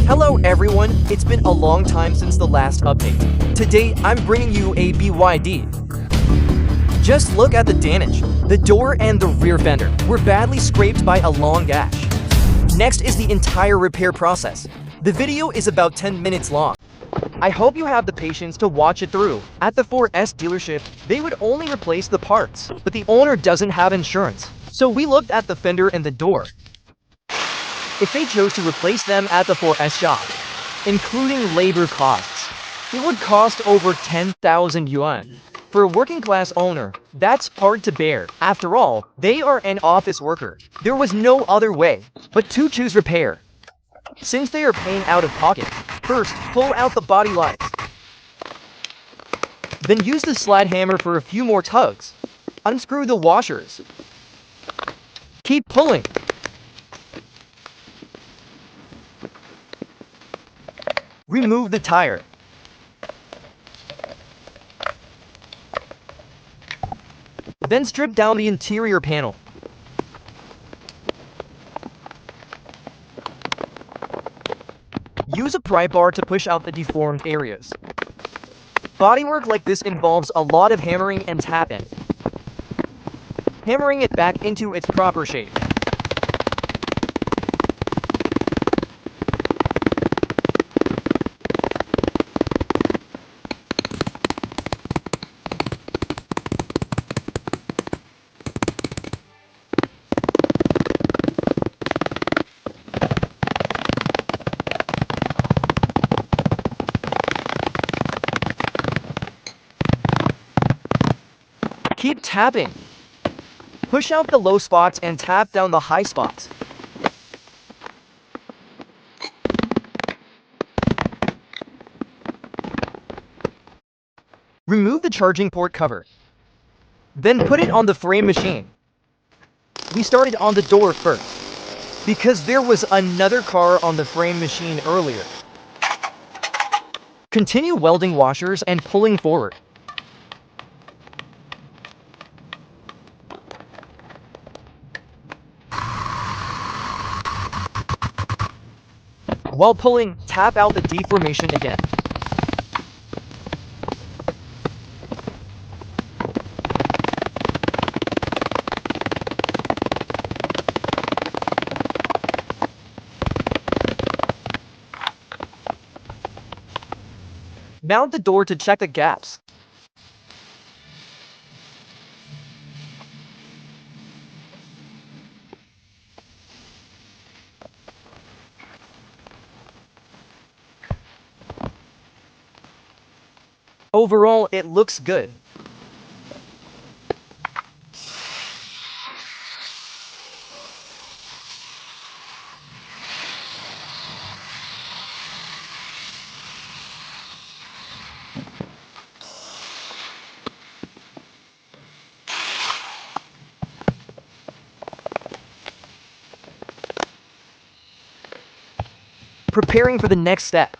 Hello everyone, it's been a long time since the last update. Today, I'm bringing you a BYD. Just look at the damage. The door and the rear fender were badly scraped by a long gash. Next is the entire repair process. The video is about 10 minutes long. I hope you have the patience to watch it through. At the 4S dealership, they would only replace the parts, but the owner doesn't have insurance. So we looked at the fender and the door. If they chose to replace them at the 4S shop, including labor costs, it would cost over 10,000 yuan. For a working-class owner, that's hard to bear. After all, they are an office worker. There was no other way but to choose repair. Since they are paying out of pocket, first pull out the body lights. Then use the slide hammer for a few more tugs. Unscrew the washers. Keep pulling. Remove the tire. Then strip down the interior panel. Use a pry bar to push out the deformed areas. Bodywork like this involves a lot of hammering and tapping. Hammering it back into its proper shape. Keep tapping. Push out the low spots and tap down the high spots. Remove the charging port cover. Then put it on the frame machine. We started on the door first, because there was another car on the frame machine earlier. Continue welding washers and pulling forward. While pulling, tap out the deformation again. Mount the door to check the gaps. Overall, it looks good. Preparing for the next step.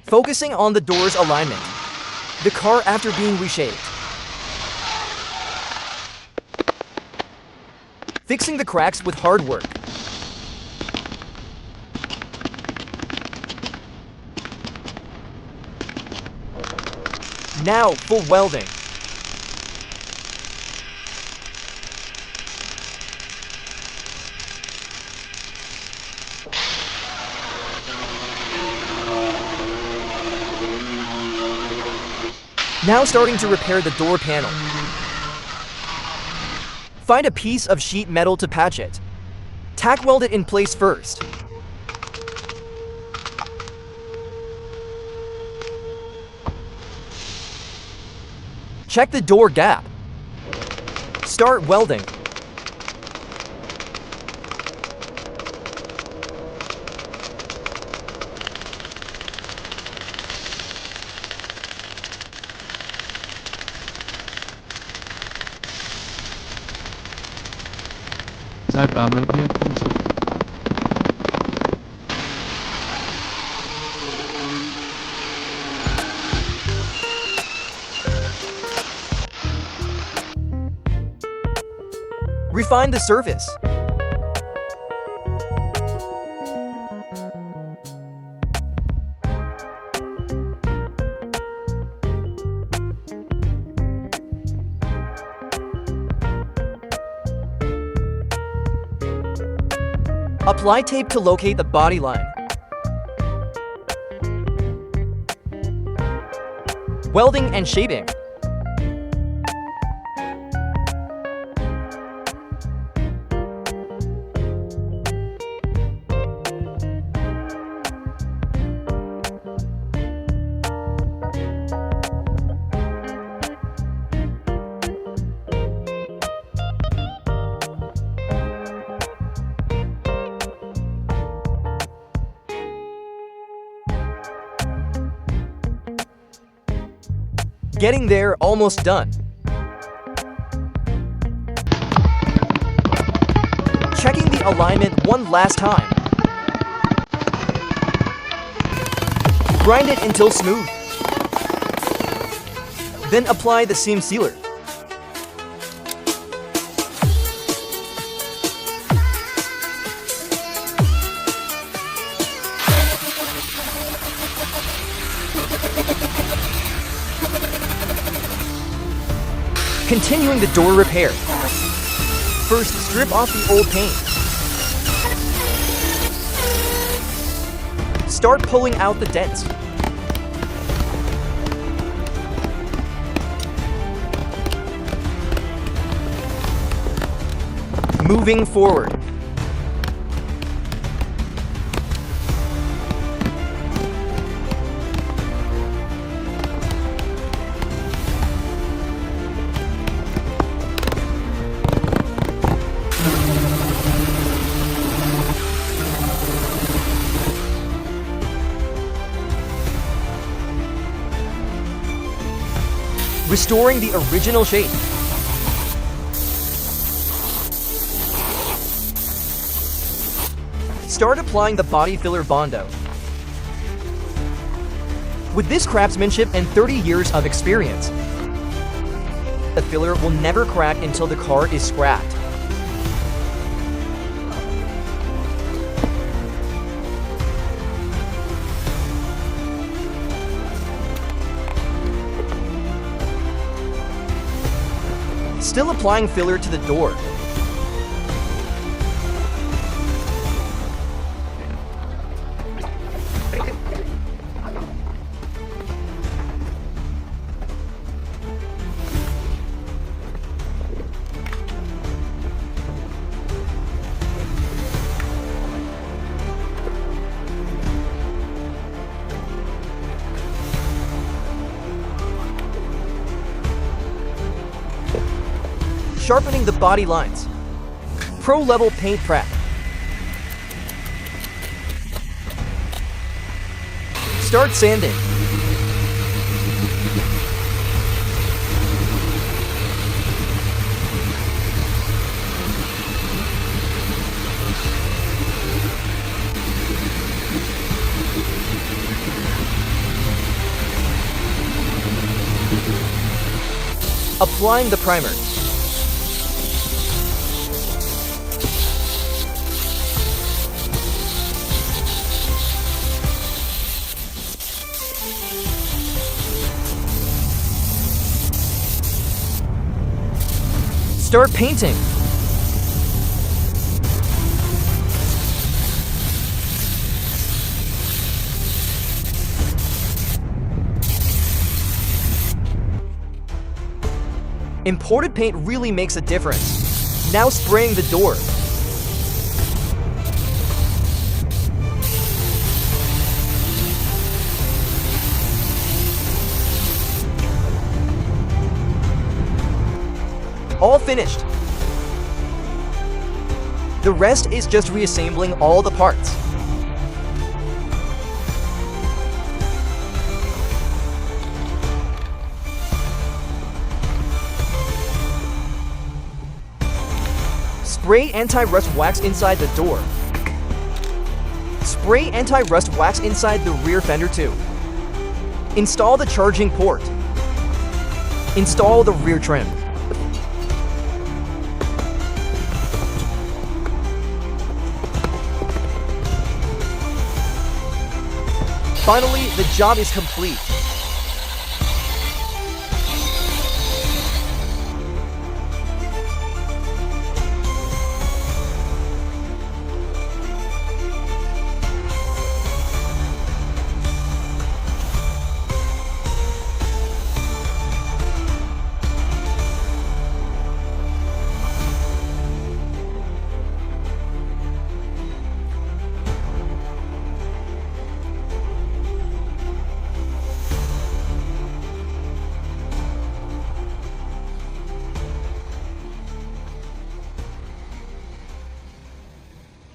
Focusing on the door's alignment. The car after being reshaped. Fixing the cracks with hard work. Now, full welding. Now starting to repair the door panel. Find a piece of sheet metal to patch it. Tack weld it in place first. Check the door gap. Start welding. type armor vehicles. Refine the surface. Apply tape to locate the body line. Welding and shaping. Getting there, almost done. Checking the alignment one last time. Grind it until smooth. Then apply the seam sealer. Continuing the door repair. First, strip off the old paint. Start pulling out the dents. Moving forward. Restoring the original shape. Start applying the body filler Bondo. With this craftsmanship and 30 years of experience, the filler will never crack until the car is scrapped. Still applying filler to the door. Sharpening the body lines. Pro-level paint prep. Start sanding. Applying the primer. Start painting. Imported paint really makes a difference. Now spraying the door. All finished. The rest is just reassembling all the parts. Spray anti-rust wax inside the door. Spray anti-rust wax inside the rear fender too. Install the charging port. Install the rear trim. Finally, the job is complete.